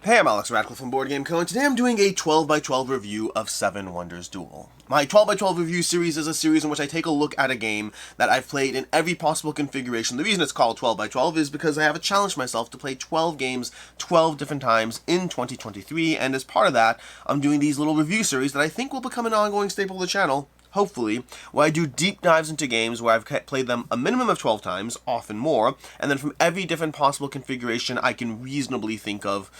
Hey, I'm Alex Radcliffe from Board Game Co, and today I'm doing a 12x12 review of 7 Wonders Duel. My 12x12 review series is a series in which I take a look at a game that I've played in every possible configuration. The reason it's called 12x12 is because I have a challenge myself to play 12 games 12 different times in 2023, and as part of that, I'm doing these little review series that I think will become an ongoing staple of the channel, hopefully, where I do deep dives into games where I've played them a minimum of 12 times, often more, and then from every different possible configuration I can reasonably think of,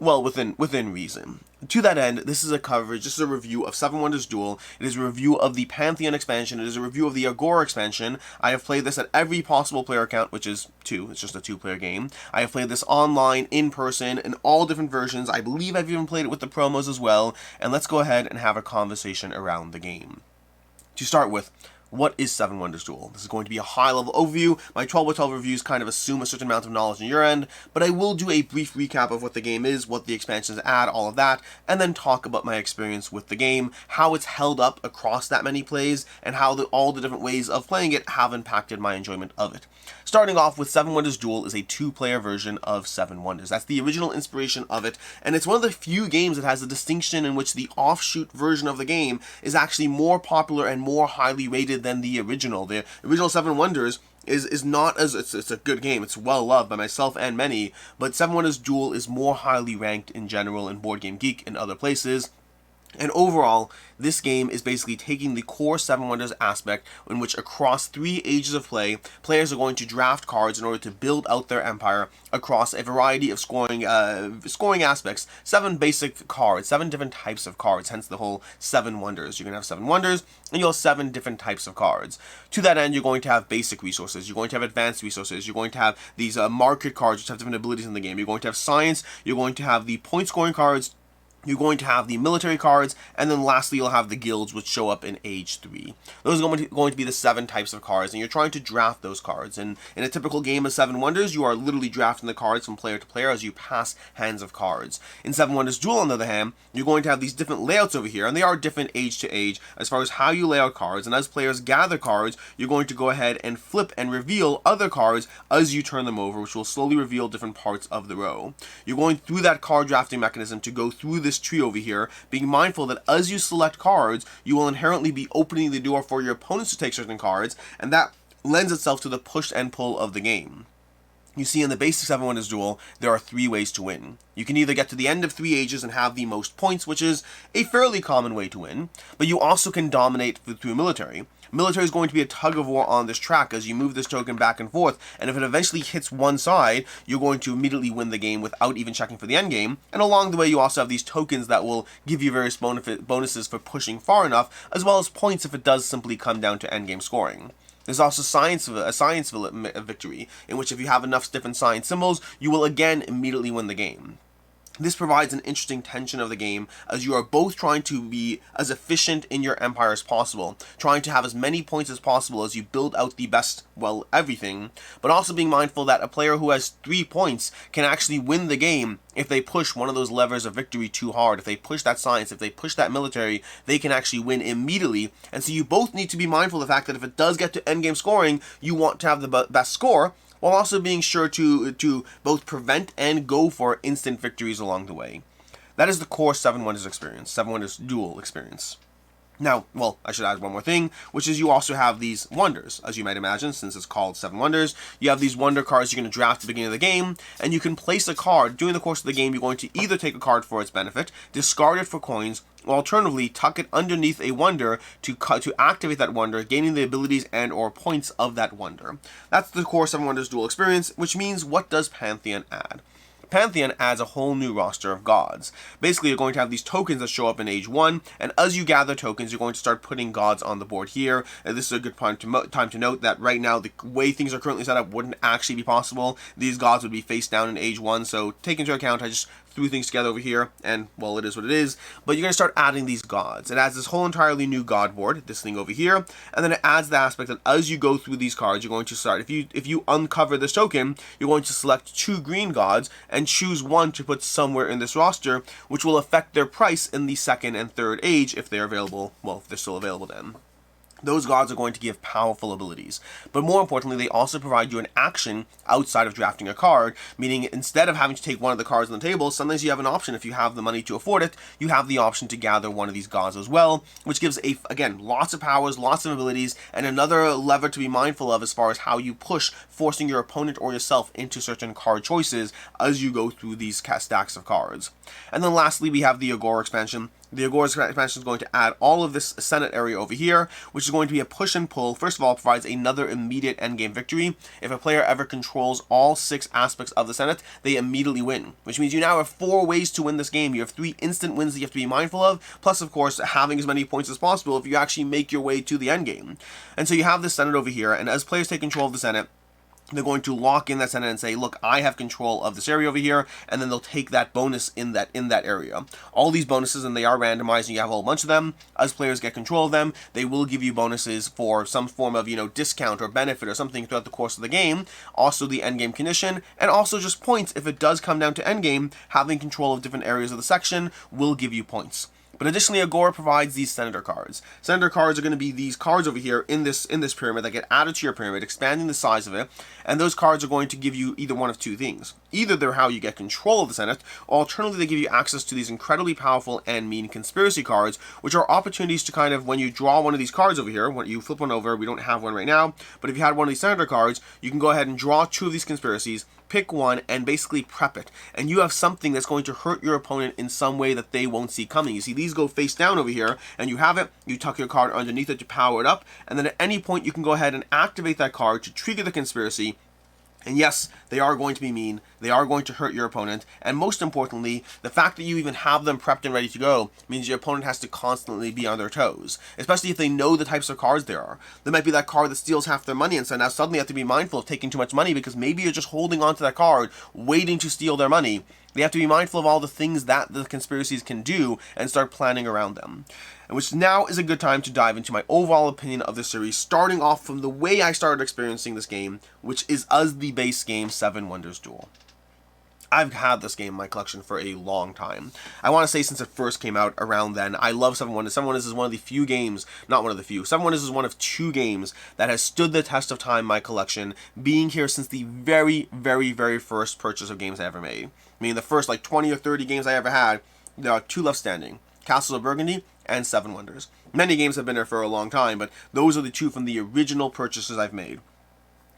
well, within reason. To that end, this is a coverage, this is a review of 7 Wonders Duel. It is a review of the Pantheon Expansion. It is a review of the Agora Expansion. I have played this at every possible player count, which is 2. It's just a 2-player game. I have played this online, in person, in all different versions. I believe I've even played it with the promos as well. And let's go ahead and have a conversation around the game. To start with, what is 7 Wonders Duel? This is going to be a high-level overview. My 12x12 reviews kind of assume a certain amount of knowledge on your end, but I will do a brief recap of what the game is, what the expansions add, all of that, and then talk about my experience with the game, how it's held up across that many plays, and how all the different ways of playing it have impacted my enjoyment of it. Starting off with 7 Wonders Duel is a 2-player version of 7 Wonders. That's the original inspiration of it, and it's one of the few games that has a distinction in which the offshoot version of the game is actually more popular and more highly rated than the original. The original 7 Wonders is not as, it's a good game, it's well loved by myself and many, but 7 Wonders Duel is more highly ranked in general in Board Game Geek and other places. And overall, this game is basically taking the core 7 Wonders aspect in which across 3 ages of play, players are going to draft cards in order to build out their empire across a variety of scoring aspects. 7 basic cards, 7 different types of cards, hence the whole 7 Wonders. You're going to have 7 Wonders, and you'll have 7 different types of cards. To that end, you're going to have basic resources, you're going to have advanced resources, you're going to have these market cards which have different abilities in the game, you're going to have science, you're going to have the point scoring cards, you're going to have the military cards, and then lastly you'll have the guilds which show up in Age 3. Those are going to be the 7 types of cards, and you're trying to draft those cards. And in a typical game of 7 Wonders, you are literally drafting the cards from player to player as you pass hands of cards. In 7 Wonders Duel, on the other hand, you're going to have these different layouts over here, and they are different age to age as far as how you lay out cards, and as players gather cards, you're going to go ahead and flip and reveal other cards as you turn them over, which will slowly reveal different parts of the row. You're going through that card drafting mechanism to go through this tree over here, being mindful that as you select cards, you will inherently be opening the door for your opponents to take certain cards, and that lends itself to the push and pull of the game. You see, in the basic 7 Wonders Duel, there are 3 ways to win. You can either get to the end of 3 ages and have the most points, which is a fairly common way to win, but you also can dominate through military. Military is going to be a tug-of-war on this track as you move this token back and forth, and if it eventually hits one side, you're going to immediately win the game without even checking for the end game, and along the way you also have these tokens that will give you various bonuses for pushing far enough, as well as points if it does simply come down to endgame scoring. There's also a science victory, in which if you have enough different science symbols, you will again immediately win the game. This provides an interesting tension of the game as you are both trying to be as efficient in your empire as possible, trying to have as many points as possible as you build out the best, well, everything, but also being mindful that a player who has 3 points can actually win the game if they push one of those levers of victory too hard. If they push that science, if they push that military, they can actually win immediately, and so you both need to be mindful of the fact that if it does get to endgame scoring, you want to have the best score, while also being sure to both prevent and go for instant victories along the way. That is the core 7 Wonders experience, 7 Wonders Duel experience. Now, well, I should add one more thing, which is you also have these wonders, as you might imagine, since it's called 7 Wonders. You have these wonder cards you're going to draft at the beginning of the game, and you can place a card. During the course of the game, you're going to either take a card for its benefit, discard it for coins, or alternatively, tuck it underneath a wonder to activate that wonder, gaining the abilities and or points of that wonder. That's the core 7 Wonders Duel experience, which means what does Pantheon add? Pantheon adds a whole new roster of gods. Basically, you're going to have these tokens that show up in Age 1, and as you gather tokens, you're going to start putting gods on the board here. And this is a good time to note that right now, the way things are currently set up wouldn't actually be possible. These gods would be face down in Age 1, so take into account, I just threw things together over here, and, well, it is what it is. But you're going to start adding these gods. It adds this whole entirely new god board, this thing over here, and then it adds the aspect that as you go through these cards, you're going to start, if you uncover this token, you're going to select 2 green gods, and choose one to put somewhere in this roster, which will affect their price in the 2nd and 3rd age if they're available, well, if they're still available then. those gods are going to give powerful abilities. But more importantly, they also provide you an action outside of drafting a card, meaning instead of having to take one of the cards on the table, sometimes you have an option. If you have the money to afford it, you have the option to gather one of these gods as well, which gives, again, lots of powers, lots of abilities, and another lever to be mindful of as far as how you push, forcing your opponent or yourself into certain card choices as you go through these stacks of cards. And then lastly, we have the Agora Expansion. The Agora Expansion is going to add all of this Senate area over here, which is going to be a push and pull. First of all, it provides another immediate endgame victory. If a player ever controls all 6 aspects of the Senate, they immediately win, which means you now have 4 ways to win this game. You have 3 instant wins that you have to be mindful of, plus, of course, having as many points as possible if you actually make your way to the endgame. And so you have this Senate over here, and as players take control of the Senate, they're going to lock in that Senate and say, look, I have control of this area over here, and then they'll take that bonus in that area. All these bonuses, and they are randomized, and you have a whole bunch of them. As players get control of them, they will give you bonuses for some form of, discount or benefit or something throughout the course of the game. Also the endgame condition, and also just points. If it does come down to endgame, having control of different areas of the section will give you points. But additionally, Agora provides these Senator cards. Senator cards are going to be these cards over here in this pyramid that get added to your pyramid, expanding the size of it, and those cards are going to give you either one of 2 things. Either they're how you get control of the Senate, or alternatively they give you access to these incredibly powerful and mean conspiracy cards, which are opportunities to kind of, when you draw one of these cards over here, when you flip one over, we don't have one right now, but if you had one of these Senator cards, you can go ahead and draw 2 of these conspiracies, pick one, and basically prep it. And you have something that's going to hurt your opponent in some way that they won't see coming. You see, these go face down over here, and you have it, you tuck your card underneath it to power it up, and then at any point you can go ahead and activate that card to trigger the conspiracy. And yes, they are going to be mean, they are going to hurt your opponent, and most importantly, the fact that you even have them prepped and ready to go means your opponent has to constantly be on their toes, especially if they know the types of cards there are. There might be that card that steals half their money, and so now suddenly you have to be mindful of taking too much money because maybe you're just holding on to that card, waiting to steal their money. They have to be mindful of all the things that the conspiracies can do and start planning around them. And which now is a good time to dive into my overall opinion of this series, starting off from the way I started experiencing this game, which is as the base game, 7 Wonders Duel. I've had this game in my collection for a long time. I want to say since it first came out around then. I love 7 Wonders. 7 Wonders is one of the few games, not one of the few, 7 Wonders is one of 2 games that has stood the test of time in my collection, being here since the very, very, very first purchase of games I ever made. I mean, the first 20 or 30 games I ever had, there are 2 left standing. Castles of Burgundy and 7 Wonders. Many games have been there for a long time, but those are the 2 from the original purchases I've made.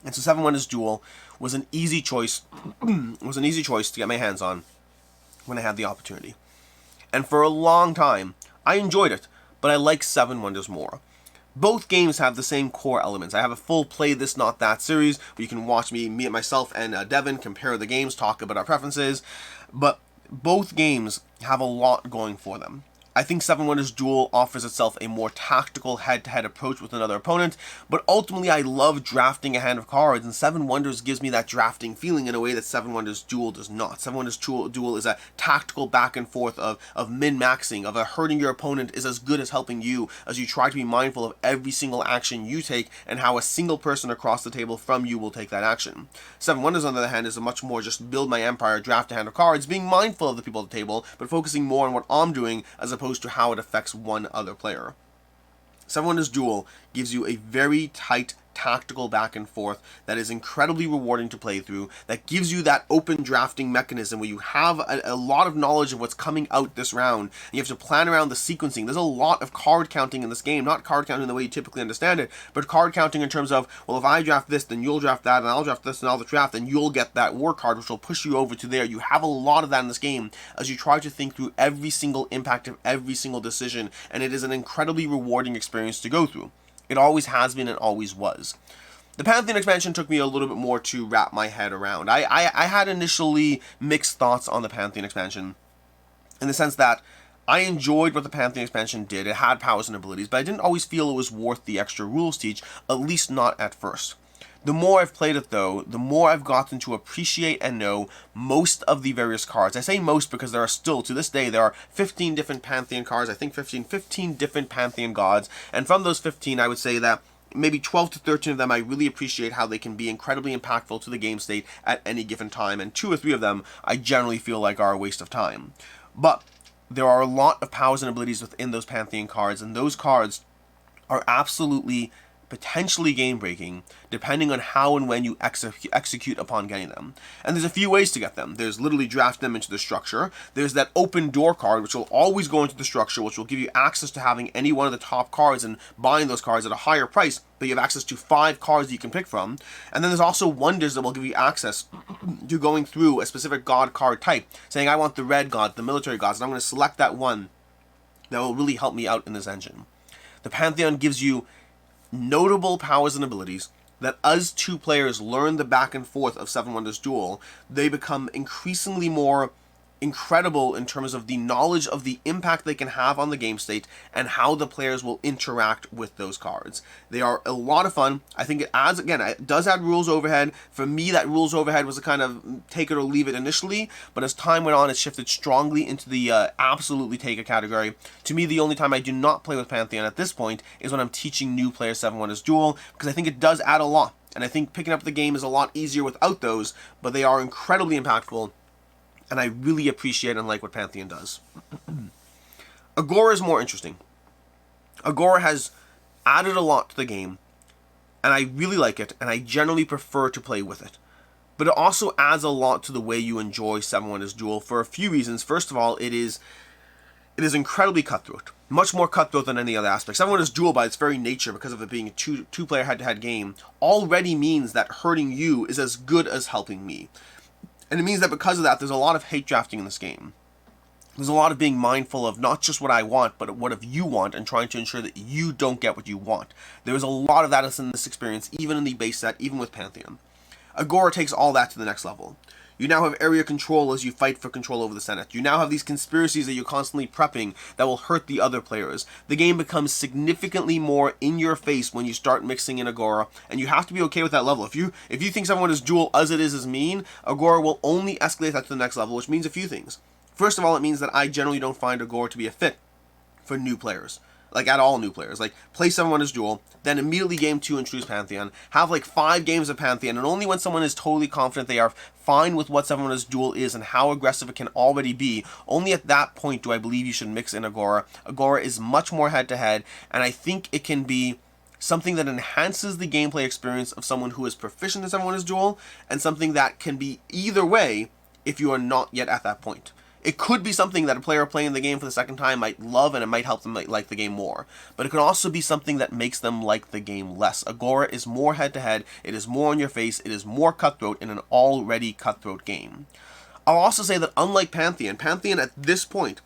And so 7 Wonders Duel was an easy choice to get my hands on when I had the opportunity. And for a long time, I enjoyed it, but I like 7 Wonders more. Both games have the same core elements. I have a full Play This Not That series where you can watch me and myself and Devin compare the games, talk about our preferences, but both games have a lot going for them. I think 7 Wonders Duel offers itself a more tactical head-to-head approach with another opponent, but ultimately I love drafting a hand of cards, and 7 Wonders gives me that drafting feeling in a way that 7 Wonders Duel does not. 7 Wonders Duel is a tactical back and forth of min-maxing, of hurting your opponent is as good as helping you, as you try to be mindful of every single action you take, and how a single person across the table from you will take that action. 7 Wonders, on the other hand, is a much more just build my empire, draft a hand of cards, being mindful of the people at the table, but focusing more on what I'm doing as opposed to how it affects one other player. 7 Wonders Duel gives you a very tight tactical back and forth that is incredibly rewarding to play through, that gives you that open drafting mechanism where you have a lot of knowledge of what's coming out this round, and you have to plan around the sequencing. There's a lot of card counting in this game, not card counting the way you typically understand it, but card counting in terms of, well, if I draft this, then you'll draft that, and I'll draft this, and I'll draft, and you'll get that war card, which will push you over to there. You have a lot of that in this game as you try to think through every single impact of every single decision, and it is an incredibly rewarding experience to go through. It always has been and always was. The Pantheon Expansion took me a little bit more to wrap my head around. I had initially mixed thoughts on the Pantheon Expansion in the sense that I enjoyed what the Pantheon Expansion did. It had powers and abilities, but I didn't always feel it was worth the extra rules teach, at least not at first. The more I've played it, though, the more I've gotten to appreciate and know most of the various cards. I say most because there are still, to this day, there are 15 different Pantheon cards, I think 15 different Pantheon gods, and from those 15, I would say that maybe 12 to 13 of them I really appreciate how they can be incredibly impactful to the game state at any given time, and 2 or 3 of them I generally feel like are a waste of time. But there are a lot of powers and abilities within those Pantheon cards, and those cards are absolutely potentially game-breaking, depending on how and when you execute upon getting them. And there's a few ways to get them. There's literally draft them into the structure. There's that open door card, which will always go into the structure, which will give you access to having any one of the top cards and buying those cards at a higher price, but you have access to 5 cards that you can pick from. And then there's also Wonders that will give you access to going through a specific god card type, saying I want the red god, the military gods, and I'm going to select that one that will really help me out in this engine. The Pantheon gives you notable powers and abilities that as two players learn the back and forth of Seven Wonders Duel, they become increasingly more incredible in terms of the knowledge of the impact they can have on the game state and how the players will interact with those cards. They are a lot of fun. I think it adds, again, it does add rules overhead. For me, that rules overhead was a kind of take it or leave it initially, but as time went on, it shifted strongly into the absolutely take it category. To me, the only time I do not play with Pantheon at this point is when I'm teaching new players Seven Wonders Duel, because I think it does add a lot. And I think picking up the game is a lot easier without those, but they are incredibly impactful. And I really appreciate and like what Pantheon does. Agora is more interesting. Agora has added a lot to the game, and I really like it, and I generally prefer to play with it. But it also adds a lot to the way you enjoy Seven Wonders Duel for a few reasons. First of all, it is incredibly cutthroat. Much more cutthroat than any other aspect. Seven Wonders Duel, by its very nature, because of it being a two-player head-to-head game, already means that hurting you is as good as helping me. And it means that because of that, there's a lot of hate drafting in this game. There's a lot of being mindful of not just what I want, but what if you want, and trying to ensure that you don't get what you want. There is a lot of that in this experience, even in the base set, even with Pantheon. Agora takes all that to the next level. You now have area control as you fight for control over the Senate. You now have these conspiracies that you're constantly prepping that will hurt the other players. The game becomes significantly more in your face when you start mixing in Agora, and you have to be okay with that level. If you think Seven Wonders Duel as it is mean, Agora will only escalate that to the next level, which means a few things. First of all, it means that I generally don't find Agora to be a fit for new players. Like, at all new players. Like, play Seven Wonders Duel, then immediately game 2 introduce Pantheon, have like 5 games of Pantheon, and only when someone is totally confident they are fine with what Seven Wonders Duel is and how aggressive it can already be, only at that point do I believe you should mix in Agora. Agora is much more head-to-head, and I think it can be something that enhances the gameplay experience of someone who is proficient in Seven Wonders Duel, and something that can be either way if you are not yet at that point. It could be something that a player playing the game for the second time might love, and it might help them like the game more. But it could also be something that makes them like the game less. Agora is more head-to-head, it is more in your face, it is more cutthroat in an already cutthroat game. I'll also say that unlike Pantheon at this point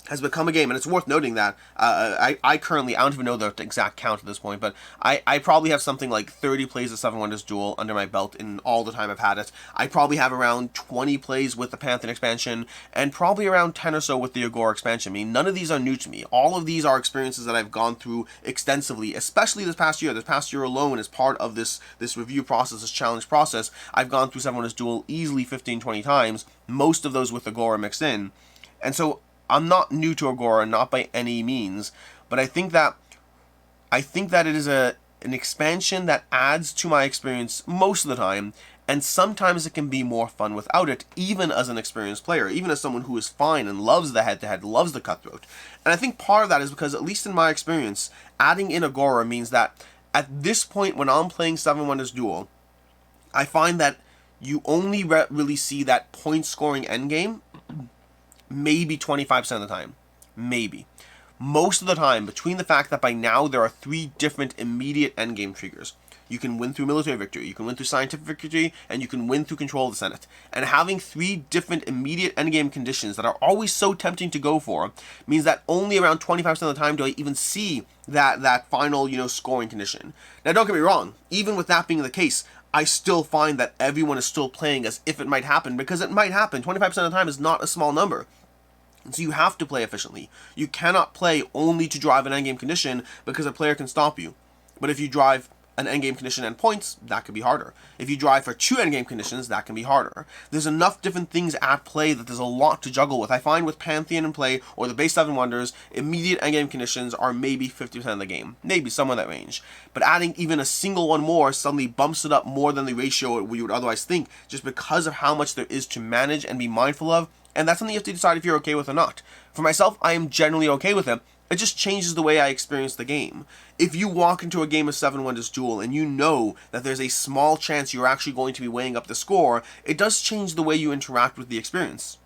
has become a game, and it's worth noting that I currently, I don't even know the exact count at this point, but I probably have something like 30 plays of Seven Wonders Duel under my belt in all the time I've had it. I probably have around 20 plays with the Pantheon Expansion, and probably around 10 or so with the Agora Expansion. I mean, none of these are new to me. All of these are experiences that I've gone through extensively, especially this past year. This past year alone, as part of this review process, this challenge process, I've gone through Seven Wonders Duel easily 15-20 times, most of those with Agora mixed in. And so I'm not new to Agora, not by any means, but I think that it is an expansion that adds to my experience most of the time, and sometimes it can be more fun without it, even as an experienced player, even as someone who is fine and loves the head-to-head, loves the cutthroat. And I think part of that is because, at least in my experience, adding in Agora means that at this point when I'm playing Seven Wonders Duel, I find that you only really see that point-scoring endgame maybe 25% of the time. Maybe. Most of the time, between the fact that by now there are 3 different immediate endgame triggers. You can win through military victory, you can win through scientific victory, and you can win through control of the Senate. And having 3 different immediate endgame conditions that are always so tempting to go for means that only around 25% of the time do I even see that final, scoring condition. Now, don't get me wrong, even with that being the case, I still find that everyone is still playing as if it might happen, because it might happen. 25% of the time is not a small number. And so you have to play efficiently. You cannot play only to drive an endgame condition because a player can stop you. But if you drive an endgame condition and points, that could be harder. If you drive for 2 endgame conditions, that can be harder. There's enough different things at play that there's a lot to juggle with. I find with Pantheon in play, or the base 7 Wonders, immediate endgame conditions are maybe 50% of the game. Maybe, somewhere in that range. But adding even a single one more suddenly bumps it up more than the ratio we would otherwise think, just because of how much there is to manage and be mindful of, and that's something you have to decide if you're okay with or not. For myself, I am generally okay with it, It just changes the way I experience the game. If you walk into a game of Seven Wonders Duel and you know that there's a small chance you're actually going to be weighing up the score, it does change the way you interact with the experience.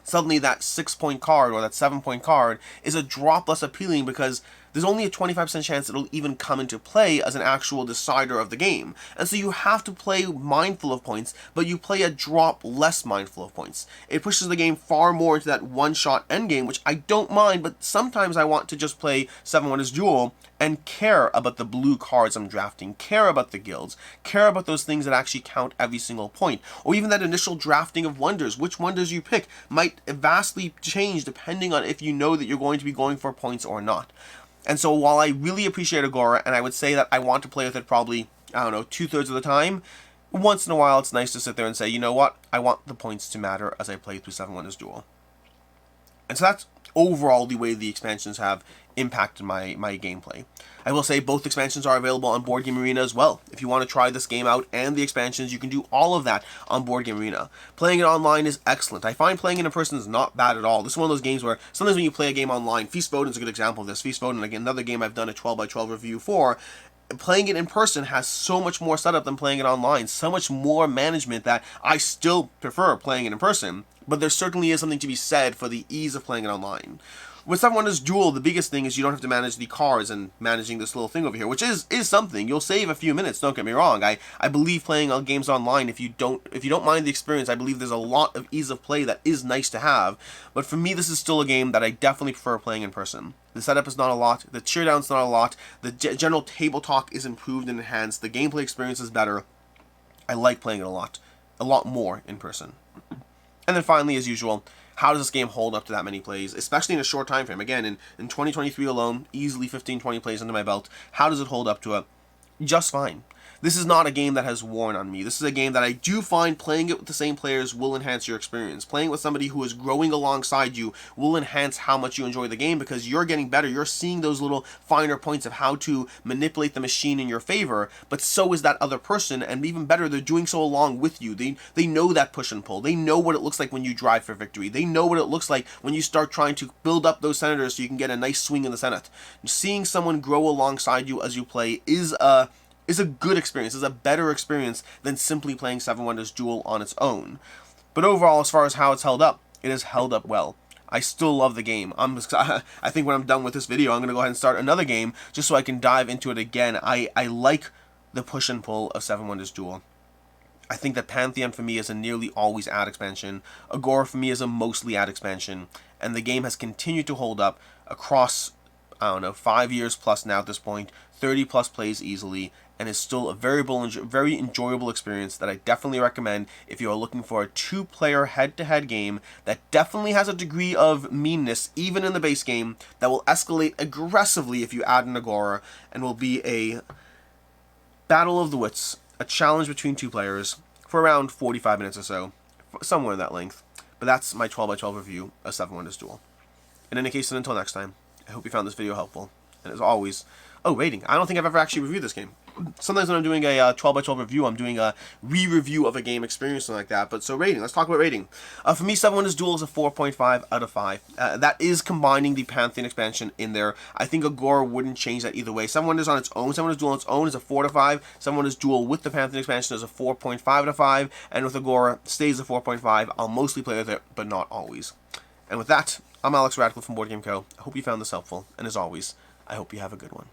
Suddenly that 6-point card or that 7-point card is a drop less appealing because there's only a 25% chance it'll even come into play as an actual decider of the game. And so you have to play mindful of points, but you play a drop less mindful of points. It pushes the game far more into that one-shot endgame, which I don't mind, but sometimes I want to just play Seven Wonders Duel and care about the blue cards I'm drafting, care about the guilds, care about those things that actually count every single point, or even that initial drafting of wonders. Which wonders you pick might vastly change depending on if you know that you're going to be going for points or not. And so while I really appreciate Agora, and I would say that I want to play with it probably, I don't know, 2/3 of the time, once in a while it's nice to sit there and say, you know what, I want the points to matter as I play through Seven Wonders Duel. And so that's overall the way the expansions have impacted my gameplay. I will say both expansions are available on Board Game Arena as well. If you want to try this game out and the expansions, you can do all of that on Board Game Arena. Playing it online is excellent. I find playing it in person is not bad at all. This is one of those games where sometimes when you play a game online, Feast Boden is a good example of this. Feast Boden, again, another game I've done a 12x12 review for, playing it in person has so much more setup than playing it online, so much more management that I still prefer playing it in person, but there certainly is something to be said for the ease of playing it online. With Seven Wonders Duel, the biggest thing is you don't have to manage the cards and managing this little thing over here, which is something. You'll save a few minutes, don't get me wrong. I believe playing on games online, if you don't mind the experience, I believe there's a lot of ease of play that is nice to have. But for me, this is still a game that I definitely prefer playing in person. The setup is not a lot, the cheer down's not a lot, the general table talk is improved and enhanced, the gameplay experience is better. I like playing it a lot more in person. And then finally, as usual, how does this game hold up to that many plays, especially in a short time frame? Again, in 2023 alone, easily 15-20 plays under my belt. How does it hold up to it? Just fine. This is not a game that has worn on me. This is a game that I do find playing it with the same players will enhance your experience. Playing with somebody who is growing alongside you will enhance how much you enjoy the game because you're getting better. You're seeing those little finer points of how to manipulate the machine in your favor, but so is that other person, and even better, they're doing so along with you. They know that push and pull. They know what it looks like when you drive for victory. They know what it looks like when you start trying to build up those senators so you can get a nice swing in the Senate. Seeing someone grow alongside you as you play is a good experience, is a better experience than simply playing Seven Wonders Duel on its own. But overall, as far as how it's held up, it has held up well. I still love the game. I think when I'm done with this video, I'm going to go ahead and start another game just so I can dive into it again. I like the push and pull of Seven Wonders Duel. I think that Pantheon for me is a nearly always ad expansion. Agora for me is a mostly ad expansion. And the game has continued to hold up across, I don't know, 5 years plus now at this point, 30 plus plays easily, and is still a very enjoyable experience that I definitely recommend if you are looking for a two-player head-to-head game that definitely has a degree of meanness, even in the base game, that will escalate aggressively if you add an Agora, and will be a battle of the wits, a challenge between two players for around 45 minutes or so, somewhere in that length. But that's my 12x12 review of Seven Wonders Duel. In any case, and until next time, I hope you found this video helpful. And as always, rating. I don't think I've ever actually reviewed this game. Sometimes when I'm doing a 12x12 review, I'm doing a re-review of a game experience, something like that. But so rating, let's talk about rating. For me, Seven Wonders Duel is a 4.5 out of 5. That is combining the Pantheon expansion in there. I think Agora wouldn't change that either way. Seven Wonders on its own, Seven Wonders Duel on its own is a 4 to 5. Seven Wonders Duel with the Pantheon expansion is a 4.5 out of 5. And with Agora, stays a 4.5. I'll mostly play with it, but not always. And with that, I'm Alex Radcliffe from Board Game Co. I hope you found this helpful. And as always, I hope you have a good one.